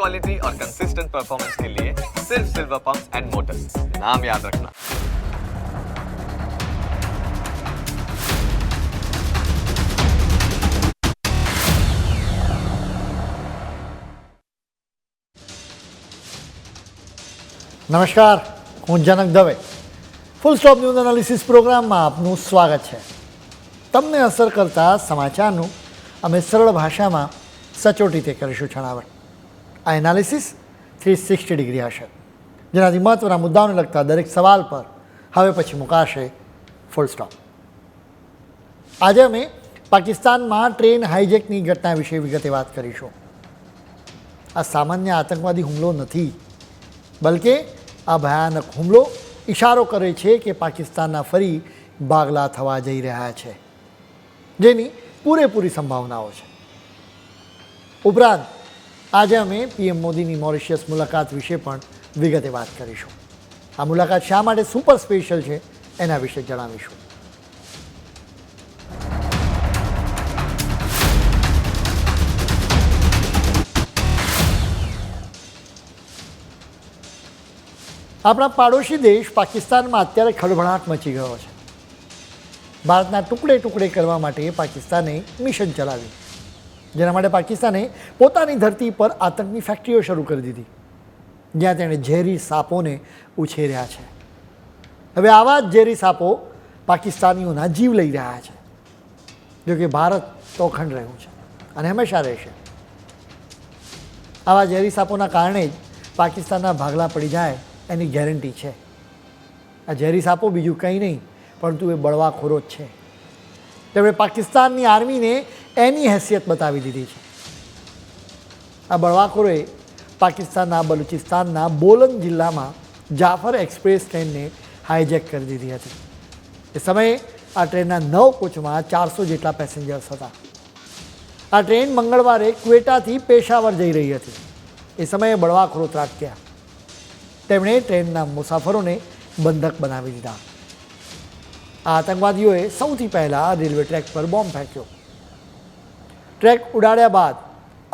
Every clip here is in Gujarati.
क्वालिटी और कंसिस्टेंट परफॉर्मेंस के लिए सिर्फ सिल्वर पंप्स एंड मोटर्स, नाम याद रखना। નમસ્કાર, હું Janak Dave. Full stop news analysis પ્રોગ્રામમાં આપનું સ્વાગત છે. તમને અસર કરતા સમાચારનું અમે સરળ ભાષામાં સચોટ રીતે કરીશું છણાવટ. આ એનાલિસિસ 360 ડિગ્રી હશે, જેનાથી મહત્ત્વના મુદ્દાઓને લગતા દરેક સવાલ પર હવે પછી મુકાશે ફૂલ સ્ટોપ. આજે અમે પાકિસ્તાનમાં ટ્રેન હાઈજેકની ઘટના વિશે વિગતે વાત કરીશું. આ સામાન્ય આતંકવાદી હુમલો નથી, બલકે આ ભયાનક હુમલો ઇશારો કરે છે કે પાકિસ્તાનના ફરી ભાગલા થવા જઈ રહ્યા છે, જેની પૂરેપૂરી સંભાવનાઓ છે. ઉપરાંત આજે અમે પીએમ મોદીની મોરિશિયસ મુલાકાત વિશે પણ વિગતે વાત કરીશું. આ મુલાકાત શા માટે સુપર સ્પેશિયલ છે એના વિશે જણાવીશું. આપણા પાડોશી દેશ પાકિસ્તાનમાં અત્યારે ખળભળાટ મચી ગયો છે. ભારતના ટુકડે ટુકડે કરવા માટે પાકિસ્તાને મિશન ચલાવ્યું, જેના માટે પાકિસ્તાને પોતાની ધરતી પર આતંકની ફેક્ટરીઓ શરૂ કરી દીધી, જ્યાં તેણે ઝેરી સાપોને ઉછેર્યા છે. હવે આવા જ ઝેરી સાપો પાકિસ્તાનીઓના જીવ લઈ રહ્યા છે. જોકે ભારત તો અખંડ રહ્યું છે અને હંમેશા રહેશે. આવા ઝેરી સાપોના કારણે જ પાકિસ્તાનના ભાગલા પડી જાય એની ગેરંટી છે. આ ઝેરી સાપો બીજું કંઈ નહીં પરંતુ એ બળવાખોરો જ છે. તેમણે પાકિસ્તાનની આર્મીને એની હેસિયત બતાવી દીધી છે. આ બળવાખોરોએ પાકિસ્તાનના બલુચિસ્તાનના બોલન જિલ્લામાં જાફર એક્સપ્રેસ ટ્રેનને હાઈજેક કરી દીધી હતી. એ સમયે આ ટ્રેનના 9 કોચમાં 400 જેટલા પેસેન્જર્સ હતા. આ ટ્રેન મંગળવારે ક્વેટાથી પેશાવર જઈ રહી હતી. એ સમયે બળવાખોરો ત્રાટક્યા. તેમણે ટ્રેનના મુસાફરોને બંધક બનાવી દીધા. આ આતંકવાદીઓએ સૌથી પહેલાં રેલવે ટ્રેક પર બોમ્બ ફેંક્યો. ટ્રેક ઉડાડ્યા બાદ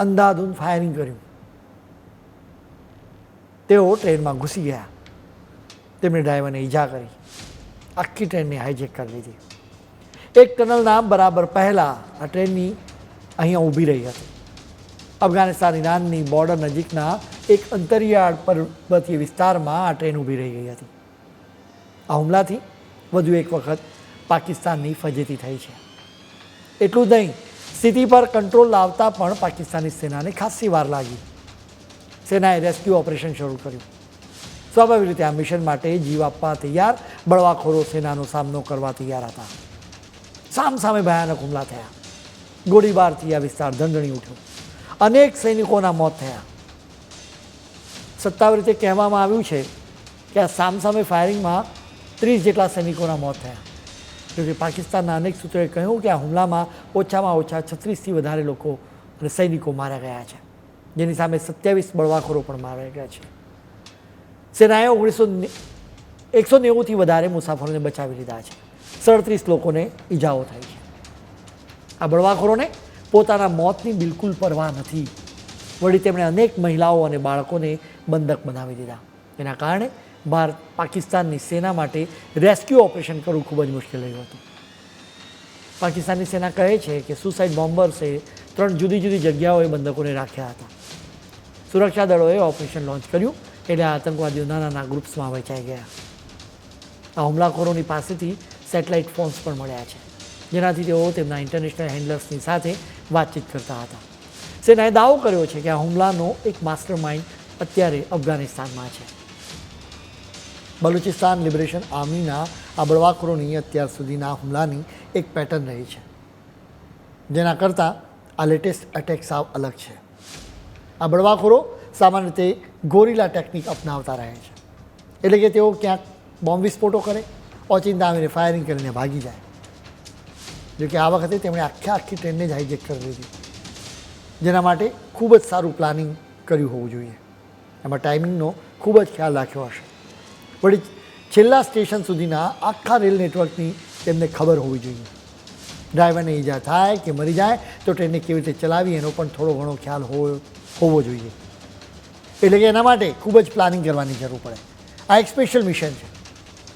અંધાધૂંધ ફાયરિંગ કર્યું. તેઓ ટ્રેનમાં ઘૂસી ગયા. તેમણે ડ્રાઈવરને ઈજા કરી. આખી ટ્રેનને હાઈજેક કરી લીધી. એક ટનલના બરાબર પહેલાં આ ટ્રેનની અહીંયા ઊભી રહી હતી. અફઘાનિસ્તાન ઈરાનની બોર્ડર નજીકના એક અંતરિયાળ પર્વતીય વિસ્તારમાં આ ટ્રેન ઊભી રહી ગઈ હતી. આ હુમલાથી વધુ એક વખત પાકિસ્તાનની ફજેતી થઈ છે. એટલું જ નહીં, સ્થિતિ પર કંટ્રોલ લાવતા પણ પાકિસ્તાની સેનાને ખાસ્સી વાર લાગી. સેનાએ રેસ્ક્યુ ઓપરેશન શરૂ કર્યું. સ્વાભાવિક રીતે આ મિશન માટે જીવ આપવા તૈયાર બળવાખોરો સેનાનો સામનો કરવા તૈયાર હતા. સામસામે ભયાનક હુમલા થયા. ગોળીબારથી આ વિસ્તાર ધંધણી ઉઠ્યો. અનેક સૈનિકોના મોત થયા. સત્તાવાર રીતે કહેવામાં આવ્યું છે કે આ સામસામે ફાયરિંગમાં 30 જેટલા સૈનિકોના મોત થયા. જોકે પાકિસ્તાનના અનેક સૂત્રોએ કહ્યું કે આ હુમલામાં ઓછામાં ઓછા 36થી વધારે લોકો અને સૈનિકો માર્યા ગયા છે, જેની સામે 27 બળવાખોરો પણ માર્યા ગયા છે. સેનાએ 190થી વધારે મુસાફરોને બચાવી લીધા છે. 37 લોકોને ઈજાઓ થઈ છે. આ બળવાખોરોને પોતાના મોતની બિલકુલ પરવા નથી. વળી તેમણે અનેક મહિલાઓ અને બાળકોને બંધક બનાવી દીધા. એના કારણે ભારત પાકિસ્તાનની સેના માટે રેસ્ક્યુ ઓપરેશન કરવું ખૂબ જ મુશ્કેલ રહ્યું હતું. પાકિસ્તાનની સેના કહે છે કે સુસાઇડ બોમ્બર્સે 3 જુદી જુદી જગ્યાઓએ બંધકોને રાખ્યા હતા. સુરક્ષા દળોએ ઓપરેશન લોન્ચ કર્યું એટલે આતંકવાદીઓ નાના ગ્રુપ્સમાં વહેંચાઈ ગયા. આ હુમલાખોરોની પાસેથી સેટેલાઇટ ફોન્સ પણ મળ્યા છે, જેનાથી તેઓ તેમના ઇન્ટરનેશનલ હેન્ડલર્સની સાથે વાતચીત કરતા હતા. સેનાએ દાવો કર્યો છે કે આ હુમલાનો એક માસ્ટર માઇન્ડ અત્યારે અફઘાનિસ્તાનમાં છે. બલુચિસ્તાન લિબરેશન આર્મીના આ બળવાખોરોની અત્યાર સુધીના હુમલાની એક પેટર્ન રહી છે, જેના કરતાં આ લેટેસ્ટ એટેક સાવ અલગ છે. આ બળવાખોરો સામાન્ય રીતે ગોરિલા ટેકનિક અપનાવતા રહે છે. એટલે કે તેઓ ક્યાંક બોમ્બ વિસ્ફોટો કરે, ઓચિંતા આવીને ફાયરિંગ કરીને ભાગી જાય. જોકે આ વખતે તેમણે આખી ટ્રેનને જ હાઈજેક કરી લીધી, જેના માટે ખૂબ જ સારું પ્લાનિંગ કર્યું હોવું જોઈએ. એમાં ટાઈમિંગનો ખૂબ જ ખ્યાલ રાખ્યો હશે. વળી છેલ્લા સ્ટેશન સુધીના આખા રેલ નેટવર્કની તેમને ખબર હોવી જોઈએ. ડ્રાઈવરને ઈજા થાય કે મરી જાય તો ટ્રેનને કેવી રીતે ચલાવી એનો પણ થોડો ઘણો ખ્યાલ હોવો જોઈએ. એટલે કે એના માટે ખૂબ જ પ્લાનિંગ કરવાની જરૂર પડે. આ એક સ્પેશિયલ મિશન છે.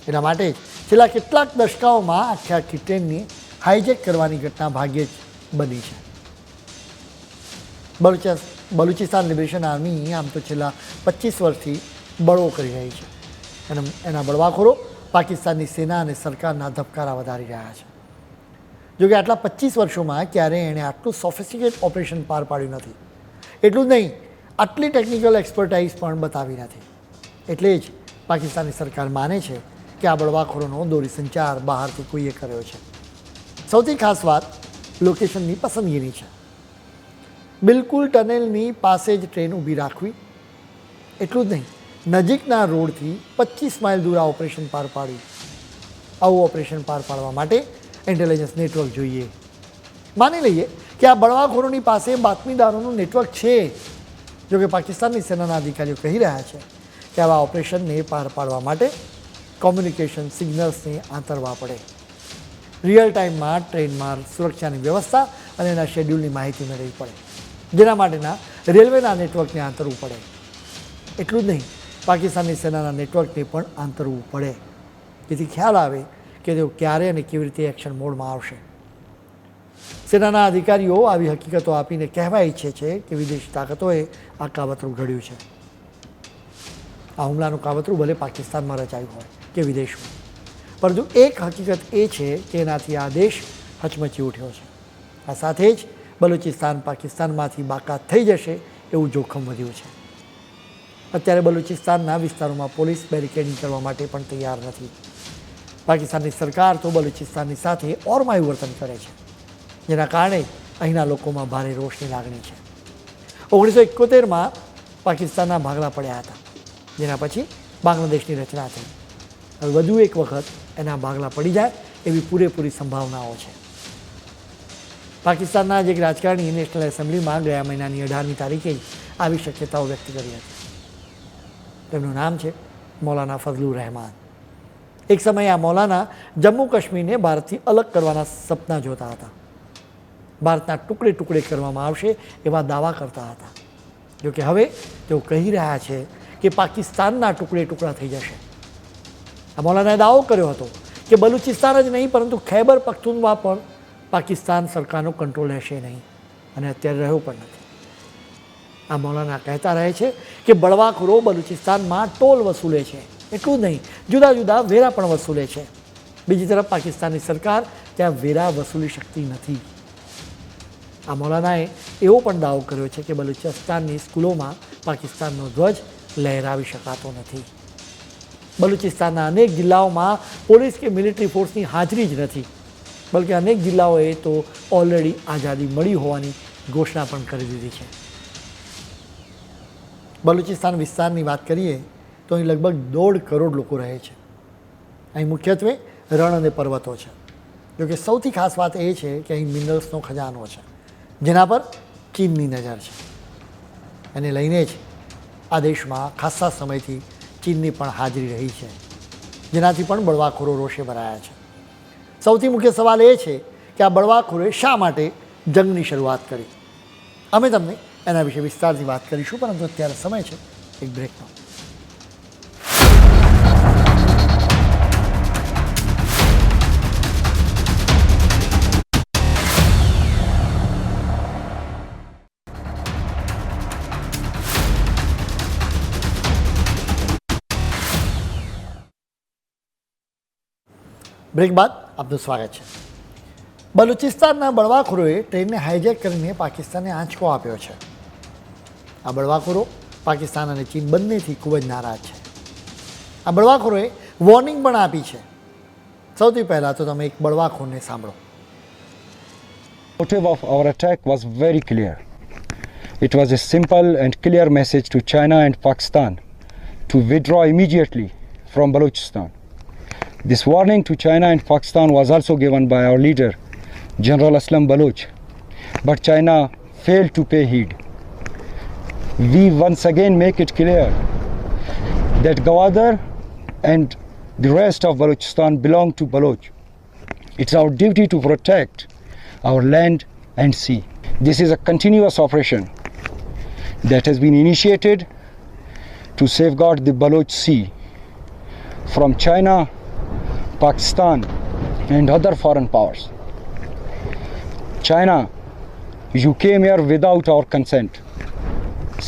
એના માટે જ છેલ્લા કેટલાક દશકાઓમાં આખી ટ્રેનની હાઈજેક કરવાની ઘટના ભાગ્યે જ બની છે. બલુચિસ્તાન લિબરેશન આર્મી આમ તો છેલ્લા 25 વર્ષથી બળવો કરી રહી છે. એના બળવાખોરો પાકિસ્તાનની સેના અને સરકારના ધબકારા વધારી રહ્યા છે. જોકે આટલા 25 વર્ષોમાં ક્યારેય એણે આટલું સોફિસ્ટિકેટ ઓપરેશન પાર પાડ્યું નથી. એટલું જ નહીં, આટલી ટેકનિકલ એક્સપર્ટાઇઝ પણ બતાવી નથી. એટલે જ પાકિસ્તાની સરકાર માને છે કે આ બળવાખોરોનો દોરી સંચાર બહારથી કોઈએ કર્યો છે. સૌથી ખાસ વાત લોકેશનની પસંદગીની છે. બિલકુલ ટનેલની પાસે જ ટ્રેન ઊભી રાખવી. એટલું જ નહીં, નજીકના રોડથી 25 માઇલ દૂર આ ઓપરેશન પાર પાડ્યું. આવું ઓપરેશન પાર પાડવા માટે ઇન્ટેલિજન્સ નેટવર્ક જોઈએ. માની લઈએ કે આ બળવાખોરોની પાસે બાતમીદારોનું નેટવર્ક છે. જોકે પાકિસ્તાનની સેનાના અધિકારીઓ કહી રહ્યા છે કે આવા ઓપરેશનને પાર પાડવા માટે કોમ્યુનિકેશન સિગ્નલ્સને આંતરવા પડે. રિયલ ટાઈમમાં ટ્રેનમાં સુરક્ષાની વ્યવસ્થા અને એના શેડ્યુલની માહિતી મેળવવી પડે, જેના માટેના રેલવેના નેટવર્કને આંતરવું પડે. એટલું જ નહીં, પાકિસ્તાનની સેનાના નેટવર્કને પણ આંતરવું પડે, જેથી ખ્યાલ આવે કે તેઓ ક્યારે અને કેવી રીતે એક્શન મોડમાં આવશે. સેનાના અધિકારીઓ આવી હકીકતો આપીને કહેવા ઈચ્છે છે કે વિદેશી તાકાતોએ આ કાવતરું ઘડ્યું છે. આ હુમલાનું કાવતરું ભલે પાકિસ્તાનમાં રચાયું હોય કે વિદેશમાં, પરંતુ એક હકીકત એ છે કે એનાથી આ દેશ હચમચી ઉઠ્યો છે. આ સાથે જ બલુચિસ્તાન પાકિસ્તાનમાંથી બાકાત થઈ જશે એવું જોખમ વધ્યું છે. અત્યારે બલુચિસ્તાનના વિસ્તારોમાં પોલીસ બેરિકેડિંગ કરવા માટે પણ તૈયાર નથી. પાકિસ્તાનની સરકાર તો બલુચિસ્તાનની સાથે ઓરમાયું વર્તન કરે છે, જેના કારણે અહીંના લોકોમાં ભારે રોષની લાગણી છે. 1971માં પાકિસ્તાનના ભાગલા પડ્યા હતા, જેના પછી બાંગ્લાદેશની રચના થઈ. હવે વધુ એક વખત એના ભાગલા પડી જાય એવી પૂરેપૂરી સંભાવનાઓ છે. પાકિસ્તાનના જ એક રાજકારણી નેશનલ એસેમ્બલીમાં ગયા મહિનાની 18મી તારીખે આવી શક્યતાઓ વ્યક્ત કરી હતી. તેમનું નામ છે મૌલાના ફઝલુર રહેમાન. એક સમયે આ મૌલાના જમ્મુ કાશ્મીરને ભારતથી અલગ કરવાના સપના જોતા હતા. ભારતના ટુકડે ટુકડે કરવામાં આવશે એવા દાવા કરતા હતા. જોકે હવે તેઓ કહી રહ્યા છે કે પાકિસ્તાનના ટુકડે ટુકડા થઈ જશે. આ મૌલાનાએ દાવો કર્યો હતો કે બલુચિસ્તાન જ નહીં પરંતુ ખૈબર પખ્તુનવા પણ પાકિસ્તાન સરકારનો કંટ્રોલ રહેશે નહીં, અને અત્યારે રહ્યો પણ નથી. આ મૌલાના કહેતા રહે છે કે બળવાખોરો બલુચિસ્તાનમાં ટોલ વસૂલે છે. એટલું જ નહીં, જુદા જુદા વેરા પણ વસૂલે છે. બીજી તરફ પાકિસ્તાનની સરકાર ત્યાં વેરા વસૂલી શકતી નથી. આ મૌલાનાએ એવો પણ દાવો કર્યો છે કે બલુચિસ્તાનની સ્કૂલોમાં પાકિસ્તાનનો ધ્વજ લહેરાવી શકાતો નથી. બલુચિસ્તાનના અનેક જિલ્લાઓમાં પોલીસ કે મિલિટરી ફોર્સની હાજરી જ નથી, બલકે અનેક જિલ્લાઓએ તો ઓલરેડી આઝાદી મળી હોવાની ઘોષણા પણ કરી દીધી છે. બલુચિસ્તાન વિસ્તારની વાત કરીએ તો અહીં લગભગ 1.5 કરોડ લોકો રહે છે. અહીં મુખ્યત્વે રણ અને પર્વતો છે. જોકે સૌથી ખાસ વાત એ છે કે અહીં મિનરલ્સનો ખજાનો છે, જેના પર ચીનની નજર છે. એને લઈને જ આ દેશમાં ખાસા સમયથી ચીનની પણ હાજરી રહી છે, જેનાથી પણ બળવાખોરો રોષે ભરાયા છે. સૌથી મુખ્ય સવાલ એ છે કે આ બળવાખોરોએ શા માટે જંગની શરૂઆત કરી. અમે તમને એના વિશે વિસ્તારથી વાત કરીશું, પરંતુ અત્યારે સમય છે એક બ્રેકનો. બ્રેક બાદ આપનું સ્વાગત છે. બલુચિસ્તાનના બળવાખોરોએ ટ્રેનને હાઈજેક કરીને પાકિસ્તાનને આંચકો આપ્યો છે. આ બળવાખોરો પાકિસ્તાન અને ચીન બંનેથી ખૂબ જ નારાજ છે. આ બળવાખોરોએ વોર્નિંગ પણ આપી છે. સૌથી પહેલાં તો તમે એક બળવાખોરને સાંભળો. The motive of our attack was very clear. It was a simple and clear message to China and Pakistan to withdraw immediately from Balochistan. This warning to China and Pakistan was also given by our leader, General Aslam Baloch, but China failed to pay heed. We once again make it clear that Gwadar and the rest of Balochistan belong to Baloch. It's our duty to protect our land and sea. This is a continuous operation that has been initiated to safeguard the Baloch Sea from China, Pakistan, and other foreign powers. China, you came here without our consent,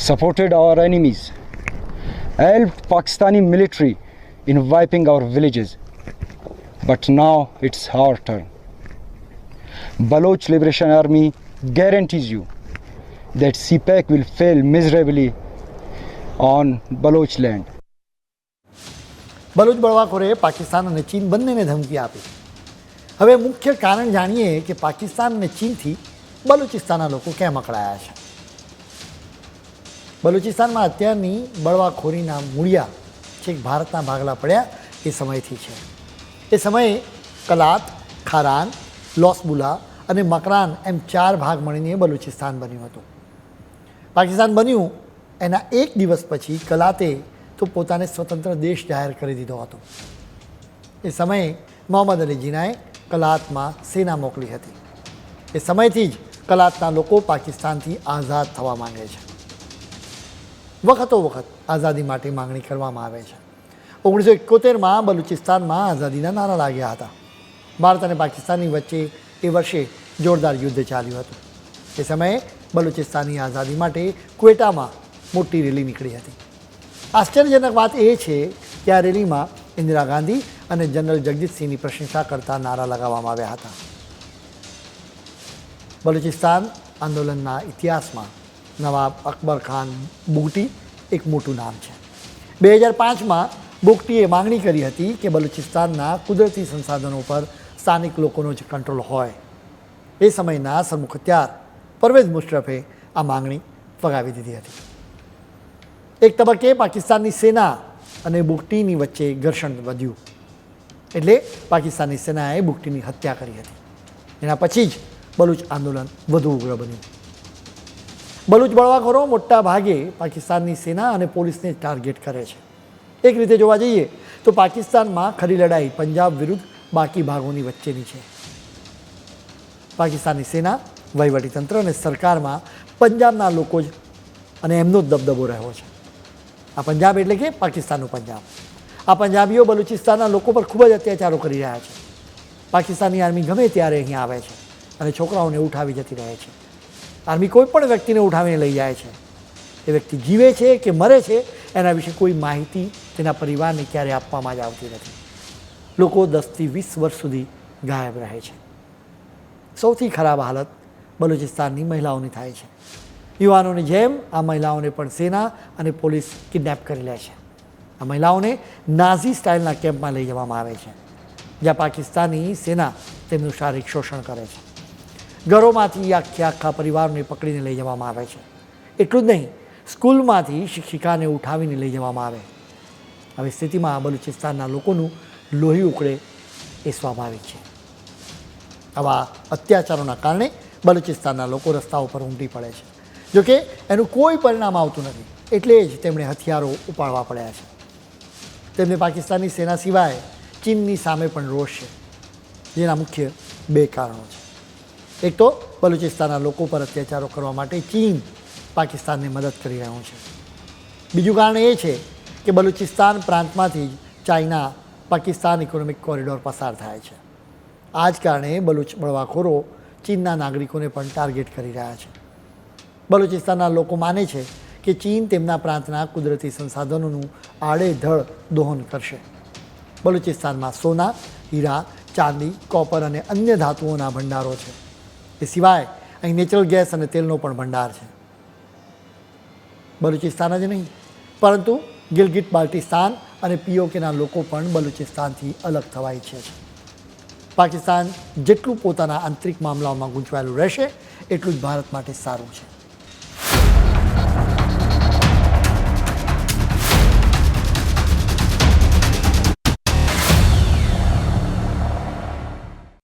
supported our enemies, helped Pakistani military in wiping our villages. But now it's our turn. Baloch Liberation Army guarantees you that CPAC will fail miserably on Baloch land. Baloch બળવાખોરે Pakistan અને ચીન બંનેને ધમકી આપી. હવે મુખ્ય કારણ જાણીએ કે પાકિસ્તાન અને ચીનથી બલુચિસ્તાનના લોકો કેમ અકળાયા છે. બલુચિસ્તાનમાં અત્યારની બળવાખોરીના મૂળિયા છેક ભારતના ભાગલા પડ્યા એ સમયથી છે. એ સમયે કલાત, ખારાન, લોસબુલા અને મકરાન એમ 4 ભાગ મળીને બલુચિસ્તાન બન્યું હતું. પાકિસ્તાન બન્યું એના એક દિવસ પછી કલાતે તો પોતાને સ્વતંત્ર દેશ જાહેર કરી દીધો હતો. એ સમયે મોહમ્મદ અલી જીનાએ કલાતમાં સેના મોકલી હતી. એ સમયથી જ કલાતના લોકો પાકિસ્તાનથી આઝાદ થવા માંગે છે. વખતો વખત આઝાદી માટે માંગણી કરવામાં આવે છે. 1971માં બલુચિસ્તાનમાં આઝાદીના નારા લાગ્યા હતા. ભારત અને પાકિસ્તાનની વચ્ચે એ વર્ષે જોરદાર યુદ્ધ ચાલ્યું હતું. એ સમયે બલુચિસ્તાનની આઝાદી માટે ક્વેટામાં મોટી રેલી નીકળી હતી. આશ્ચર્યજનક વાત એ છે કે આ રેલીમાં ઇન્દિરા ગાંધી અને જનરલ જગજીતસિંહની પ્રશંસા કરતા નારા લગાવવામાં આવ્યા હતા. બલુચિસ્તાન આંદોલનના ઇતિહાસમાં નવાબ અકબર ખાન બુગટી એક મોટું નામ છે. 2005માં બુગટીએ માંગણી કરી હતી કે બલુચિસ્તાનના કુદરતી સંસાધનો પર સ્થાનિક લોકોનો જ કંટ્રોલ હોય. એ સમયના સરમુખત્યાર પરવેઝ મુશર્રફે આ માંગણી ફગાવી દીધી હતી. એક તબક્કે પાકિસ્તાનની સેના અને બુગટીની વચ્ચે ઘર્ષણ વધ્યું એટલે પાકિસ્તાનની સેનાએ બુગટીની હત્યા કરી હતી. એના પછી જ બલુચ આંદોલન વધુ ઉગ્ર બન્યું. બલુચ બળવાખોરો મોટા ભાગે પાકિસ્તાનની સેના અને પોલીસને ટાર્ગેટ કરે છે. એક રીતે જોવા જઈએ તો પાકિસ્તાનમાં ખરી લડાઈ પંજાબ વિરુદ્ધ બાકી ભાગોની વચ્ચેની છે. પાકિસ્તાનની સેના, વહીવટીતંત્ર અને સરકારમાં પંજાબના લોકો જ અને એમનો જ દબદબો રહ્યો છે. આ પંજાબ એટલે કે પાકિસ્તાનનું પંજાબ. આ પંજાબીઓ બલુચિસ્તાનના લોકો પર ખૂબ જ અત્યાચારો કરી રહ્યા છે. પાકિસ્તાનની આર્મી ગમે ત્યારે અહીં આવે છે અને છોકરાઓને ઉઠાવી જતી રહે છે. આર્મી કોઈ પણ વ્યક્તિને ઉઠાવીને લઈ જાય છે. એ વ્યક્તિ જીવે છે કે મરે છે એના વિશે કોઈ માહિતી તેના પરિવારને ક્યારેય આપવામાં જ આવતી નથી. લોકો 10થી 20 વર્ષ સુધી ગાયબ રહે છે. સૌથી ખરાબ હાલત બલુચિસ્તાનની મહિલાઓની થાય છે. યુવાનોની જેમ આ મહિલાઓને પણ સેના અને પોલીસ કિડનેપ કરી લે છે. આ મહિલાઓને નાઝી સ્ટાઇલના કેમ્પમાં લઈ જવામાં આવે છે જ્યાં પાકિસ્તાની સેના તેમનું શારીરિક શોષણ કરે છે. ઘરોમાંથી આખા પરિવારને પકડીને લઈ જવામાં આવે છે. એટલું જ નહીં, સ્કૂલમાંથી શિક્ષિકાને ઉઠાવીને લઈ જવામાં આવે. આવી સ્થિતિમાં બલુચિસ્તાનના લોકોનું લોહી ઉકળે એ સ્વાભાવિક છે. આવા અત્યાચારોના કારણે બલુચિસ્તાનના લોકો રસ્તાઓ પર ઉમટી પડે છે. જોકે એનું કોઈ પરિણામ આવતું નથી એટલે જ તેમણે હથિયારો ઉપાડવા પડ્યા છે. તેમને પાકિસ્તાનની સેના સિવાય ચીનની સામે પણ રોષ છે, જેના મુખ્ય 2 કારણો છે. એક તો બલુચિસ્તાનના લોકો પર અત્યાચારો કરવા માટે ચીન પાકિસ્તાનને મદદ કરી રહ્યું છે. બીજું કારણ એ છે કે બલુચિસ્તાન પ્રાંતમાંથી જ ચાઇના પાકિસ્તાન ઇકોનોમિક કોરિડોર પસાર થાય છે. આ જ કારણે બલુચ બળવાખોરો ચીનના નાગરિકોને પણ ટાર્ગેટ કરી રહ્યા છે. બલુચિસ્તાનના લોકો માને છે કે ચીન તેમના પ્રાંતના કુદરતી સંસાધનોનું આડેધડ દોહન કરશે. બલુચિસ્તાનમાં સોના, હીરા, ચાંદી, કોપર અને અન્ય ધાતુઓના ભંડારો છે. એ સિવાય અહીં નેચરલ ગેસ અને તેલનો પણ ભંડાર છે. બલુચિસ્તાન જ નહીં પરંતુ ગિલગિટ બાલ્ટિસ્તાન અને પીઓકેના લોકો પણ બલુચિસ્તાનથી અલગ થવા ઈચ્છે છે. પાકિસ્તાન જેટલું પોતાના આંતરિક મામલાઓમાં ગૂંચવાયેલું રહેશે એટલું જ ભારત માટે સારું છે.